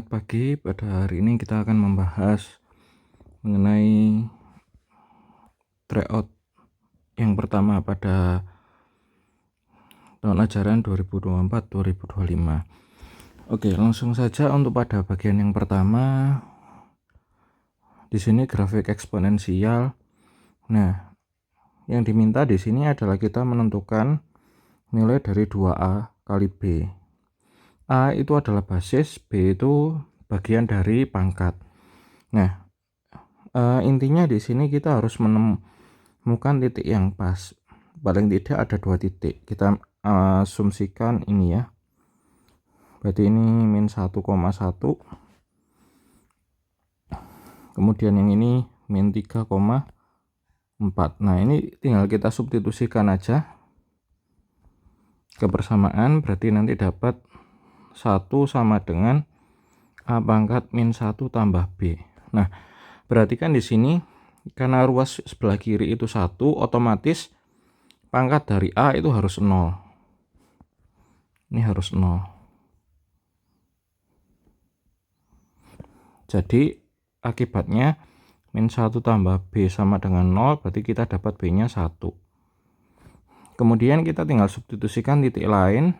Selamat pagi. Pada hari ini kita akan membahas mengenai tryout yang pertama pada tahun ajaran 2024-2025. Oke, langsung saja untuk pada bagian yang pertama. Di sini grafik eksponensial. Nah, yang diminta di sini adalah kita menentukan nilai dari 2A kali B. A itu adalah basis, B itu bagian dari pangkat. Nah, intinya di sini kita harus menemukan titik yang pas. Paling tidak ada 2 titik. Kita asumsikan ini ya. Berarti ini min 1,1. Kemudian yang ini min 3,4. Nah, ini tinggal kita substitusikan aja kebersamaan, berarti nanti dapat 1 sama dengan A pangkat min 1 tambah B. Nah, perhatikan di sini karena ruas sebelah kiri itu 1, otomatis pangkat dari A itu harus 0. Ini harus 0. Jadi akibatnya min 1 tambah B sama dengan 0, berarti kita dapat B nya 1. Kemudian kita tinggal substitusikan titik lain,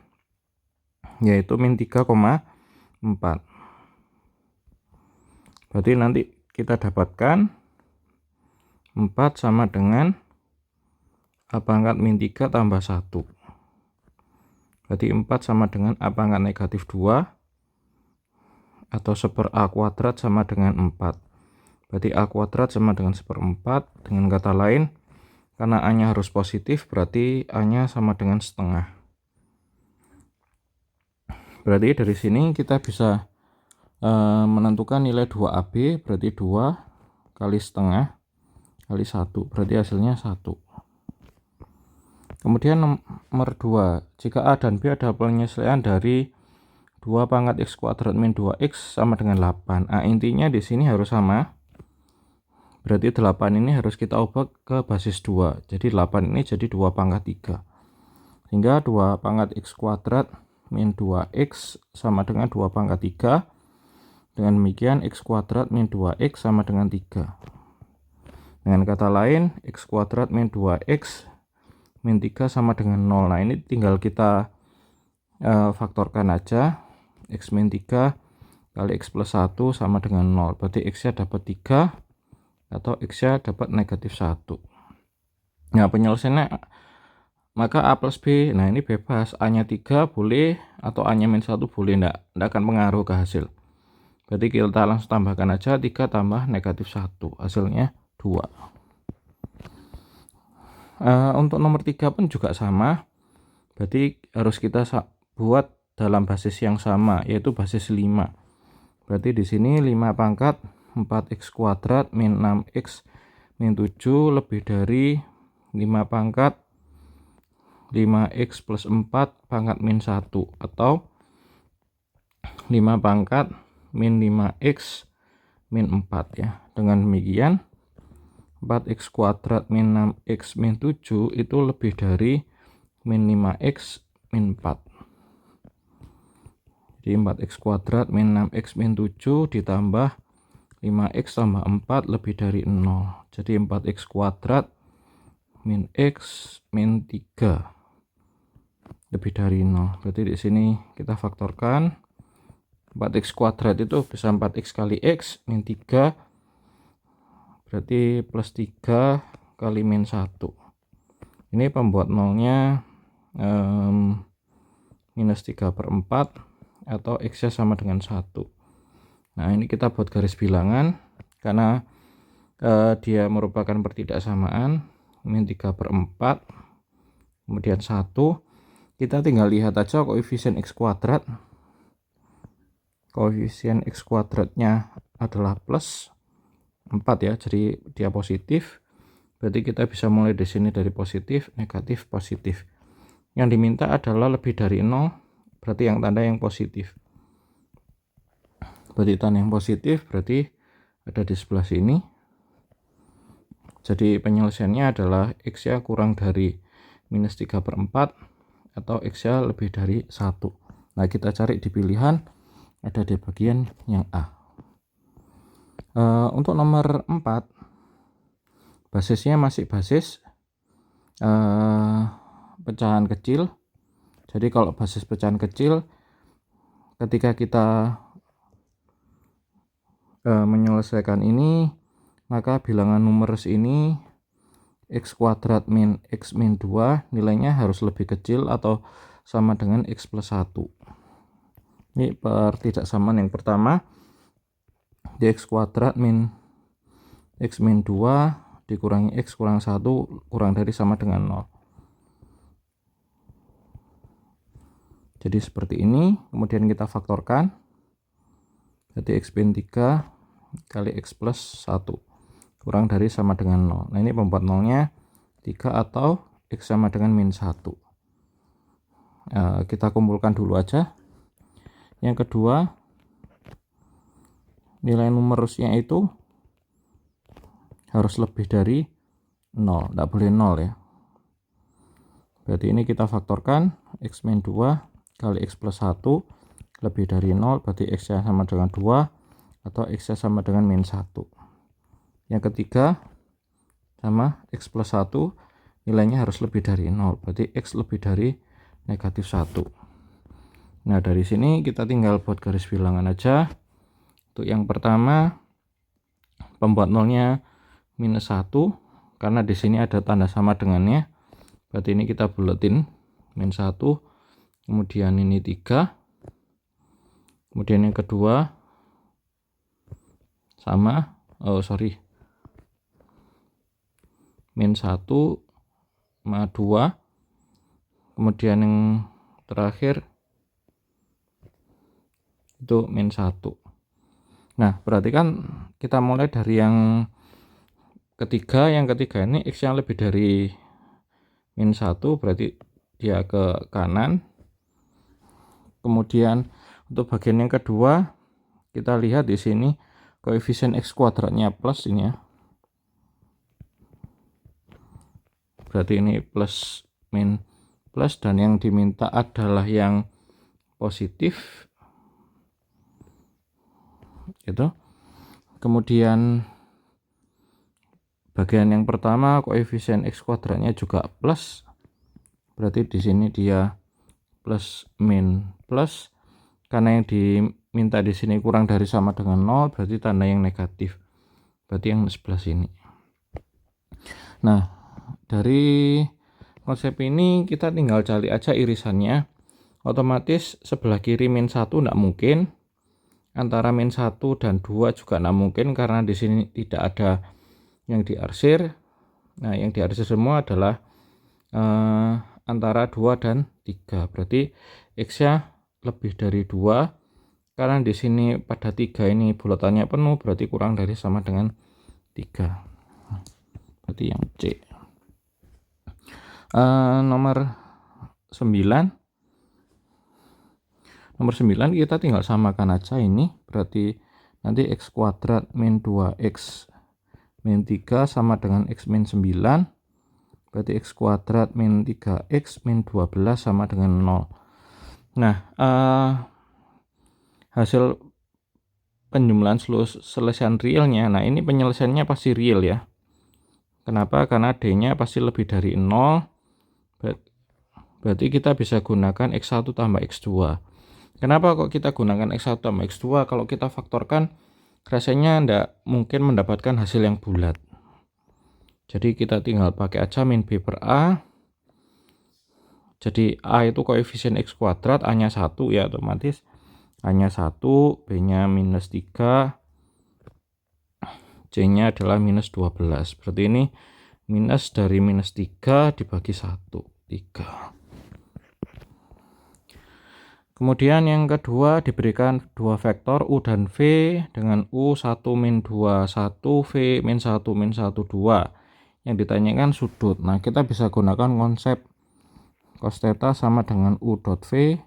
yaitu min 3,4. Berarti nanti kita dapatkan 4 sama dengan A pangkat min 3 tambah 1. Berarti 4 sama dengan A pangkat negatif 2, atau 1/A kuadrat sama dengan 4. Berarti A kuadrat sama dengan 1/4. Dengan kata lain, karena A nya harus positif, berarti A nya sama dengan setengah. Berarti dari sini kita bisa menentukan nilai 2AB, berarti 2 kali setengah kali 1, berarti hasilnya 1. Kemudian nomor 2, jika A dan B ada penyelesaian dari 2 pangkat x kuadrat min 2x sama dengan 8. Nah, intinya di sini harus sama. Berarti 8 ini harus kita ubah ke basis 2. Jadi 8 ini jadi 2 pangkat 3. Sehingga 2 pangkat x kuadrat min 2x sama dengan 2 pangkat 3. Dengan demikian x kuadrat min 2x sama dengan 3. Dengan kata lain, x kuadrat min 2x min 3 sama dengan 0. Nah, ini tinggal kita faktorkan aja. X min 3 kali x plus 1 sama dengan 0. Berarti x nya dapat 3 atau x nya dapat negatif 1. Nah, penyelesaiannya maka A plus B. Nah, ini bebas. A nya 3 boleh atau A nya min 1 boleh. Enggak akan pengaruh ke hasil. Berarti kita langsung tambahkan aja 3 tambah negatif 1. Hasilnya 2. Untuk nomor 3 pun juga sama. Berarti harus kita buat dalam basis yang sama, yaitu basis 5. Berarti di sini 5 pangkat 4x kuadrat min 6x min 7 lebih dari 5 pangkat 5x plus 4 pangkat min 1, atau 5 pangkat min 5x min 4 ya. Dengan demikian 4x kuadrat min 6x min 7 itu lebih dari min 5x min 4. Jadi 4x kuadrat min 6x min 7 ditambah 5x tambah 4 lebih dari 0. Jadi 4x kuadrat min x min 3 lebih dari 0. Berarti di sini kita faktorkan 4x kuadrat itu bisa 4x kali x min 3, berarti plus 3 kali min 1. Ini pembuat nolnya minus 3/4, atau x nya sama dengan 1. Nah, ini kita buat garis bilangan karena dia merupakan pertidaksamaan. Min 3/4 kemudian 1. Kita tinggal lihat aja koefisien x kuadrat. Koefisien x kuadratnya adalah plus 4 ya, jadi dia positif. Berarti kita bisa mulai di sini dari positif, negatif, positif. Yang diminta adalah lebih dari 0, berarti yang tanda yang positif. Berarti tanda yang positif berarti ada di sebelah sini. Jadi penyelesaiannya adalah x nya kurang dari minus 3/4 atau x nya lebih dari 1. Nah, kita cari di pilihan ada di bagian yang A. Untuk nomor 4, basisnya masih basis pecahan kecil. Jadi kalau basis pecahan kecil, ketika kita menyelesaikan ini, maka bilangan numeris ini x kuadrat min x min 2 nilainya harus lebih kecil atau sama dengan x plus 1. Ini pertidaksamaan yang pertama, dx kuadrat min x min 2 dikurangi x kurang 1 kurang dari sama dengan 0. Jadi seperti ini, kemudian kita faktorkan, jadi x min 3 kali x plus 1 kurang dari sama dengan 0. Nah ini pembuat 0-nya 3 atau x sama dengan min 1. Kita kumpulkan dulu aja. Yang kedua, nilai numerusnya itu harus lebih dari 0, tidak boleh 0 ya. Berarti ini kita faktorkan, x min 2 kali x plus 1 lebih dari 0, berarti x nya sama dengan 2 atau x nya sama dengan min 1. Yang ketiga, sama x plus 1 nilainya harus lebih dari 0, berarti x lebih dari negatif 1. Nah dari sini kita tinggal buat garis bilangan aja. Untuk yang pertama, pembuat 0-nya minus 1, karena di sini ada tanda sama dengannya, berarti ini kita buletin min 1, kemudian ini 3, kemudian yang kedua sama min 1 sama 2, kemudian yang terakhir itu min 1. Nah berarti kan kita mulai dari yang ketiga. Yang ketiga ini x yang lebih dari min 1, berarti dia ke kanan. Kemudian untuk bagian yang kedua, kita lihat di sini koefisien x kuadratnya plus ini ya. Berarti ini plus min plus, dan yang diminta adalah yang positif gitu. Kemudian bagian yang pertama koefisien x kuadratnya juga plus, berarti di sini dia plus min plus, karena yang diminta di sini kurang dari sama dengan 0, berarti tanda yang negatif, berarti yang sebelah sini. Nah dari konsep ini kita tinggal cari aja irisannya. Otomatis sebelah kiri min 1 tidak mungkin, antara min 1 dan 2 juga tidak mungkin, karena di sini tidak ada yang diarsir. Nah yang diarsir semua adalah antara 2 dan 3, berarti x nya lebih dari 2, karena di sini pada 3 ini bulatannya penuh, berarti kurang dari sama dengan 3, berarti yang C. Nomor 9 kita tinggal samakan aja ini, berarti nanti x kuadrat min 2x min 3 sama dengan x min 9, berarti x kuadrat min 3x min 12 sama dengan 0. Nah hasil penjumlahan selesaian realnya, nah ini penyelesaiannya pasti real ya. Kenapa? Karena D nya pasti lebih dari 0, berarti kita bisa gunakan x1 tambah x2. Kenapa kok kita gunakan x1 tambah x2? Kalau kita faktorkan rasanya tidak mungkin mendapatkan hasil yang bulat. Jadi kita tinggal pakai aja min b per a. Jadi a itu koefisien x kuadrat, a nya 1 ya, otomatis a nya 1, b nya minus 3, c nya adalah minus 12. Berarti ini minus dari minus 3 dibagi 1, 3. Kemudian yang kedua diberikan dua vektor u dan v dengan u 1 min 2 1, v min 1 min 1 2. Yang ditanyakan sudut. Nah kita bisa gunakan konsep cos theta sama dengan u dot v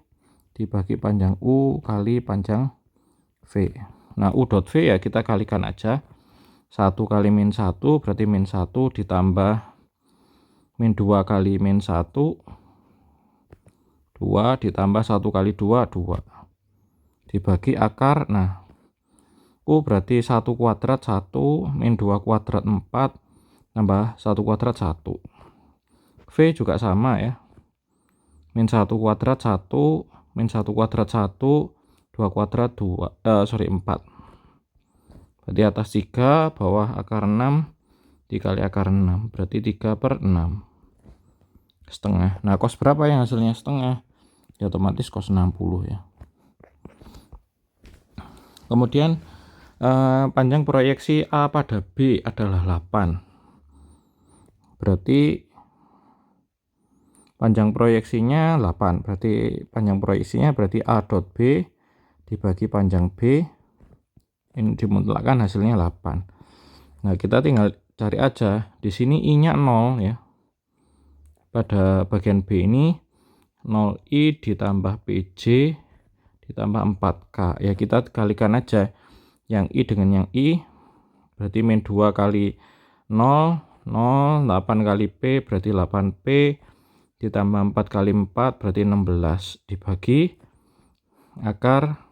dibagi panjang u kali panjang v. Nah u dot v ya kita kalikan aja, 1 kali min 1 berarti min 1 ditambah min 2 kali min 1, 2 ditambah 1 kali 2, 2. dibagi akar. Nah, U berarti 1 kuadrat 1 min 2 kuadrat 4 tambah 1 kuadrat 1. V juga sama ya. Min 1 kuadrat 1 min 1 kuadrat 1 2 kuadrat 4. Berarti atas 3 bawah akar 6 dikali akar 6 berarti 3/6 setengah. Nah, cos berapa yang hasilnya setengah? Ya otomatis cos 60 ya. Kemudian panjang proyeksi A pada B adalah 8. Berarti panjang proyeksinya 8. Berarti panjang proyeksinya berarti A dot B dibagi panjang B. Ini dimutlakkan hasilnya 8. Nah, kita tinggal cari aja. Di sini I-nya 0 ya. Pada bagian B ini 0I ditambah PJ ditambah 4K. Ya, kita kalikan aja yang I dengan yang I. Berarti min 2 kali 0, 0, 8 kali P berarti 8P ditambah 4 kali 4 berarti 16 dibagi akar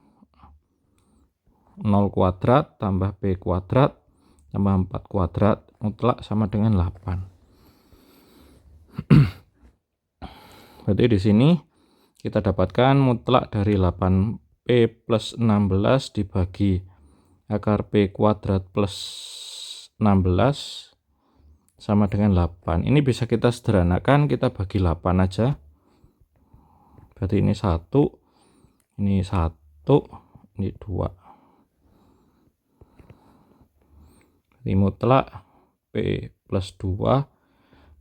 0 kuadrat tambah P kuadrat tambah 4 kuadrat mutlak sama dengan 8. Berarti di sini kita dapatkan mutlak dari 8P plus 16 dibagi akar P kuadrat plus 16 sama dengan 8. Ini bisa kita sederhanakan, kita bagi 8 aja. Berarti ini 1, ini 1, ini 2. Jadi mutlak P plus 2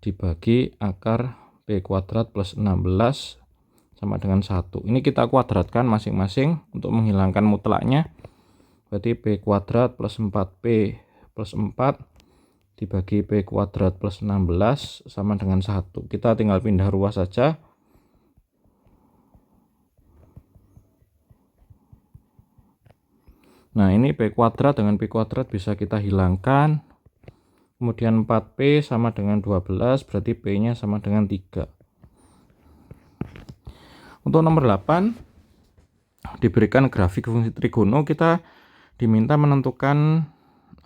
dibagi akar P kuadrat plus 16 sama dengan 1. Ini kita kuadratkan masing-masing untuk menghilangkan mutlaknya. Berarti P kuadrat plus 4P plus 4 dibagi P kuadrat plus 16 sama dengan 1. Kita tinggal pindah ruas saja. Nah, ini P kuadrat dengan P kuadrat bisa kita hilangkan. Kemudian 4P sama dengan 12, berarti P-nya sama dengan 3. Untuk nomor 8, diberikan grafik fungsi trigono, kita diminta menentukan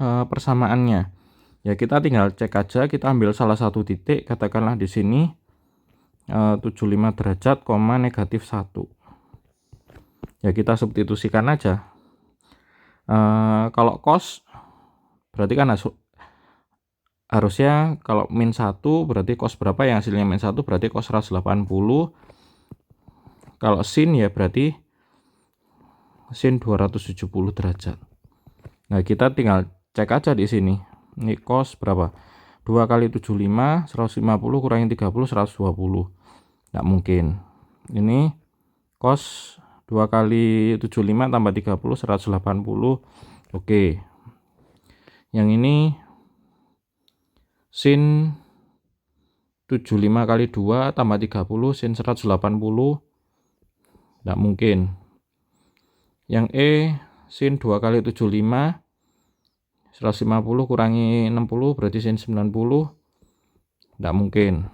persamaannya. Ya, kita tinggal cek aja, kita ambil salah satu titik, katakanlah di sini 75 derajat, negatif 1. Ya, kita substitusikan aja. Kalau cos berarti kan harusnya kalau min 1 berarti cos berapa yang hasilnya min 1 berarti cos 180. Kalau sin ya berarti sin 270 derajat. Nah, kita tinggal cek aja di sini. Ini cos berapa? 2 kali 75 150 kurangi 30 120. Nggak mungkin. Ini cos 2 kali 75 tambah 30 180. Oke. Yang ini sin 75 kali 2 tambah 30 sin 180. Nggak mungkin. Yang E sin 2 kali 75 150 kurangi 60 berarti sin 90. Nggak mungkin.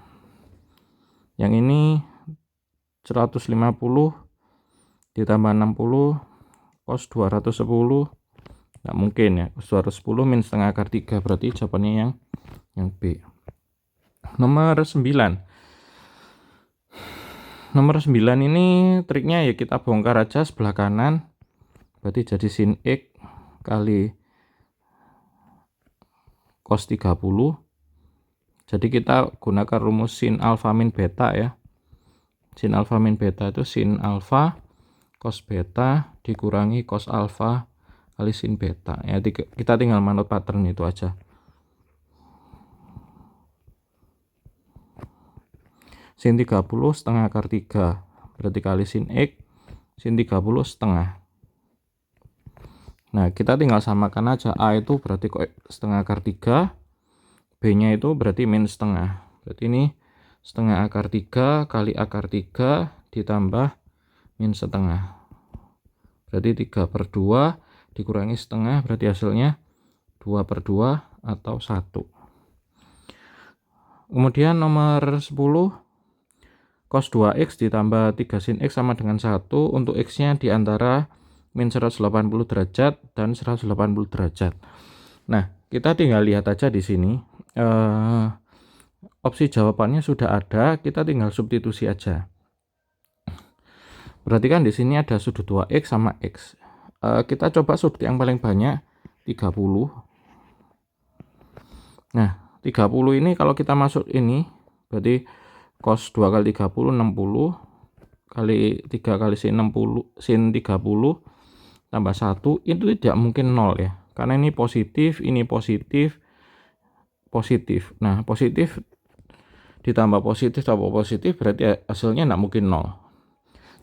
Yang ini 150 ditambah 60 cos 210. Nggak mungkin ya. Cos 210 min setengah akar 3 berarti jawabannya yang B. Nomor 9. Nomor 9 ini triknya ya kita bongkar aja sebelah kanan. Berarti jadi sin X kali cos 30. Jadi kita gunakan rumus sin alfa min beta ya. Sin alfa min beta itu sin alfa cos beta dikurangi cos alfa kali sin beta. Ya, kita tinggal manut pattern itu aja. Sin 30 setengah akar 3 berarti kali sin X sin 30 setengah. Nah, kita tinggal samakan aja. A itu berarti setengah akar 3, B nya itu berarti min setengah. Berarti ini setengah akar 3 kali akar 3 ditambah min setengah. Berarti 3/2 dikurangi setengah berarti hasilnya 2/2 atau 1. Kemudian nomor 10, cos 2x ditambah 3 sin x sama dengan 1. Untuk x nya di antara min 180 derajat dan 180 derajat. Nah, kita tinggal lihat aja di sini. Opsi jawabannya sudah ada, kita tinggal substitusi aja. Berarti kan di sini ada sudut 2x sama x. Kita coba sudut yang paling banyak, 30. Nah, 30 ini kalau kita masuk ini, berarti cos 2 kali 30, 60. Kali 3 kali sin 60, sin 30 tambah 1, itu tidak mungkin 0 ya. Karena ini positif, positif. Nah, positif ditambah positif tambah positif berarti hasilnya tidak mungkin 0.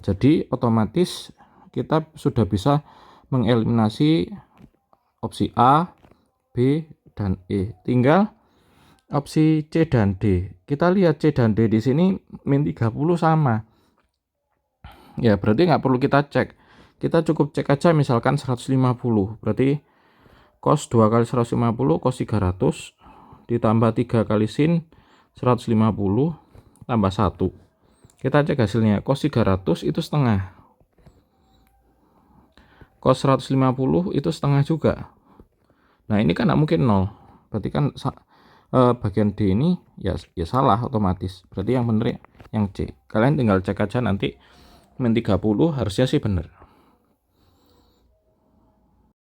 Jadi otomatis kita sudah bisa mengeliminasi opsi A, B, dan E. Tinggal opsi C dan D. Kita lihat C dan D di sini min 30 sama. Ya, berarti nggak perlu kita cek. Kita cukup cek aja misalkan 150. Berarti cos 2 kali 150 cos 300 ditambah 3 kali sin 150 tambah 1. Kita cek hasilnya. Cos 300 itu setengah. Cos 150 itu setengah juga. Nah, ini kan nggak mungkin 0. Berarti kan bagian D ini ya salah otomatis. Berarti yang benar yang C. Kalian tinggal cek aja nanti min 30 harusnya sih benar.